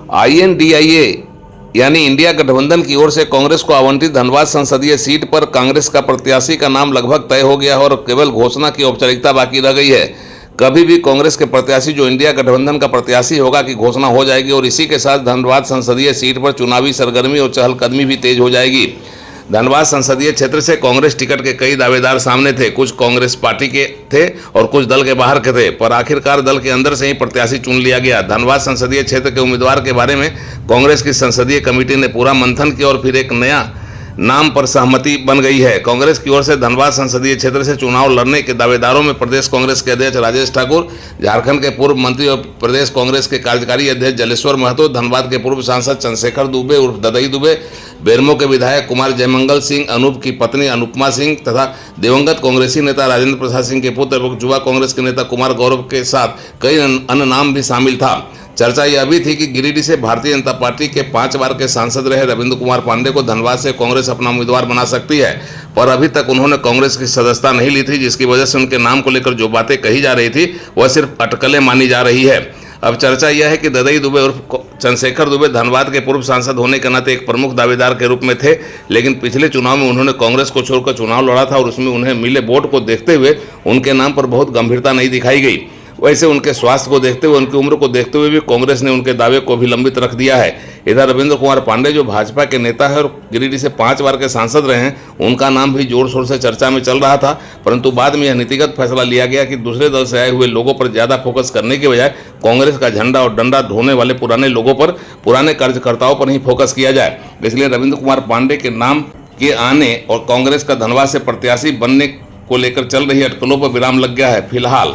INDIA यानी India गठबंधन की ओर से कांग्रेस को आवंटित धनबाद संसदीय सीट पर कांग्रेस का प्रत्याशी का नाम लगभग तय हो गया है और केवल घोषणा की औपचारिकता बाकी रह गई है। कभी भी कांग्रेस के प्रत्याशी जो इंडिया गठबंधन का प्रत्याशी होगा की घोषणा हो जाएगी और इसी के साथ धनबाद संसदीय सीट पर चुनावी सरगर्मी और चहलकदमी भी तेज हो जाएगी। धनबाद संसदीय क्षेत्र से कांग्रेस टिकट के कई दावेदार सामने थे, कुछ कांग्रेस पार्टी के थे और कुछ दल के बाहर के थे, पर आखिरकार दल के अंदर से ही प्रत्याशी चुन लिया गया। धनबाद संसदीय क्षेत्र के उम्मीदवार के बारे में कांग्रेस की संसदीय कमेटी ने पूरा मंथन किया और फिर एक नया नाम पर सहमति बन गई है। कांग्रेस की ओर से धनबाद संसदीय क्षेत्र से चुनाव लड़ने के दावेदारों में प्रदेश कांग्रेस के अध्यक्ष राजेश ठाकुर, झारखंड के पूर्व मंत्री और प्रदेश कांग्रेस के कार्यकारी अध्यक्ष जलेश्वर महतो, धनबाद के पूर्व सांसद चंद्रशेखर दुबे उर्फ ददई दुबे, बेरमो के विधायक कुमार जयमंगल सिंह, अनूप की पत्नी अनुपमा सिंह तथा दिवंगत कांग्रेसी नेता राजेंद्र प्रसाद सिंह के पुत्र एवं युवा कांग्रेस के नेता कुमार गौरव के साथ कई अन्य नाम भी शामिल था। चर्चा यह भी थी कि गिरिडीह से भारतीय जनता पार्टी के 5 बार के सांसद रहे रविंद्र कुमार पांडे को धनबाद से कांग्रेस अपना उम्मीदवार बना सकती है, पर अभी तक उन्होंने कांग्रेस की सदस्यता नहीं ली थी, जिसकी वजह से उनके नाम को लेकर जो बातें कही जा रही थी वह सिर्फ अटकलें मानी जा रही है। अब चर्चा यह है कि ददई दुबे और चंद्रशेखर दुबे धनबाद के पूर्व सांसद होने के नाते एक प्रमुख दावेदार के रूप में थे, लेकिन पिछले चुनाव में उन्होंने कांग्रेस को छोड़कर चुनाव लड़ा था और उसमें उन्हें मिले वोट को देखते हुए उनके नाम पर बहुत गंभीरता नहीं दिखाई गई। वैसे उनके स्वास्थ्य को देखते हुए, उनकी उम्र को देखते हुए भी कांग्रेस ने उनके दावे को भी लंबित रख दिया है। इधर रविंद्र कुमार पांडे जो भाजपा के नेता है और गिरिडीह से 5 बार के सांसद रहे हैं, उनका नाम भी जोर शोर से चर्चा में चल रहा था, परंतु बाद में यह नीतिगत फैसला लिया गया कि दूसरे दल से आए हुए लोगों पर ज़्यादा फोकस करने के बजाय कांग्रेस का झंडा और डंडा ढोने वाले पुराने लोगों पर, पुराने कार्यकर्ताओं पर ही फोकस किया जाए। इसलिए रविंद्र कुमार पांडे के नाम के आने और कांग्रेस का धनबाद से प्रत्याशी बनने को लेकर चल रही अटकलों पर विराम लग गया है। फिलहाल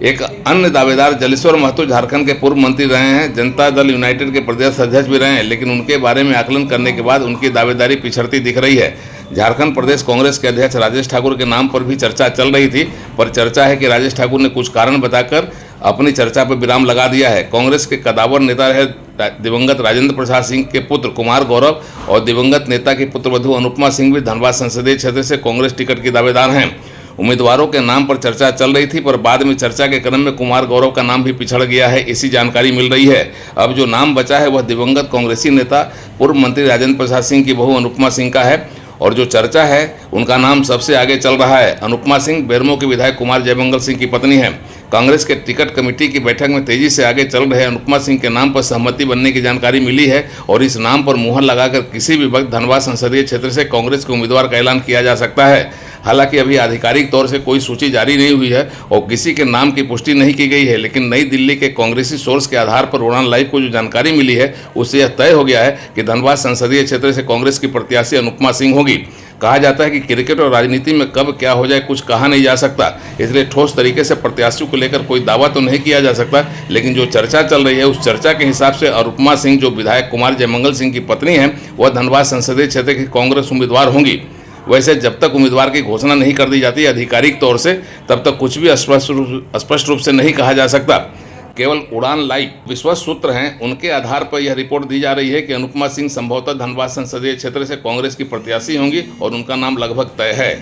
एक अन्य दावेदार जलेश्वर महतो झारखंड के पूर्व मंत्री रहे हैं, जनता दल यूनाइटेड के प्रदेश अध्यक्ष भी रहे हैं, लेकिन उनके बारे में आकलन करने के बाद उनकी दावेदारी पिछड़ती दिख रही है। झारखंड प्रदेश कांग्रेस के अध्यक्ष राजेश ठाकुर के नाम पर भी चर्चा चल रही थी, पर चर्चा है कि राजेश ठाकुर ने कुछ कारण बताकर अपनी चर्चा पर विराम लगा दिया है। कांग्रेस के कदावर नेता रहे दिवंगत राजेंद्र प्रसाद सिंह के पुत्र कुमार गौरव और दिवंगत नेता की पुत्रवधू अनुपमा सिंह भी धनबाद संसदीय क्षेत्र से कांग्रेस टिकट के दावेदार हैं। उम्मीदवारों के नाम पर चर्चा चल रही थी, पर बाद में चर्चा के क्रम में कुमार गौरव का नाम भी पिछड़ गया है, ऐसी जानकारी मिल रही है। अब जो नाम बचा है वह दिवंगत कांग्रेसी नेता पूर्व मंत्री राजेंद्र प्रसाद सिंह की बहू अनुपमा सिंह का है और जो चर्चा है उनका नाम सबसे आगे चल रहा है। अनुपमा सिंह बेरमो के विधायक कुमार जयमंगल सिंह की पत्नी है। कांग्रेस के टिकट कमेटी की बैठक में तेजी से आगे चल रहे अनुपमा सिंह के नाम पर सहमति बनने की जानकारी मिली है और इस नाम पर मुहर लगाकर किसी भी वक्त धनबाद संसदीय क्षेत्र से कांग्रेस के उम्मीदवार का ऐलान किया जा सकता है। हालांकि अभी आधिकारिक तौर से कोई सूची जारी नहीं हुई है और किसी के नाम की पुष्टि नहीं की गई है, लेकिन नई दिल्ली के कांग्रेसी सोर्स के आधार पर उड़ान लाइव को जो जानकारी मिली है उससे यह तय हो गया है कि धनबाद संसदीय क्षेत्र से कांग्रेस की प्रत्याशी अनुपमा सिंह होगी। कहा जाता है कि क्रिकेट और राजनीति में कब क्या हो जाए कुछ कहा नहीं जा सकता, इसलिए ठोस तरीके से प्रत्याशियों को लेकर कोई दावा तो नहीं किया जा सकता, लेकिन जो चर्चा चल रही है उस चर्चा के हिसाब से अनुपमा सिंह जो विधायक कुमार जयमंगल सिंह की पत्नी है वह धनबाद संसदीय क्षेत्र की कांग्रेस उम्मीदवार होंगी। वैसे जब तक उम्मीदवार की घोषणा नहीं कर दी जाती आधिकारिक तौर से तब तक कुछ भी स्पष्ट रूप से नहीं कहा जा सकता। केवल उड़ान लाइव विश्वस्त सूत्र हैं, उनके आधार पर यह रिपोर्ट दी जा रही है कि अनुपमा सिंह संभवतः धनबाद संसदीय क्षेत्र से कांग्रेस की प्रत्याशी होंगी और उनका नाम लगभग तय है।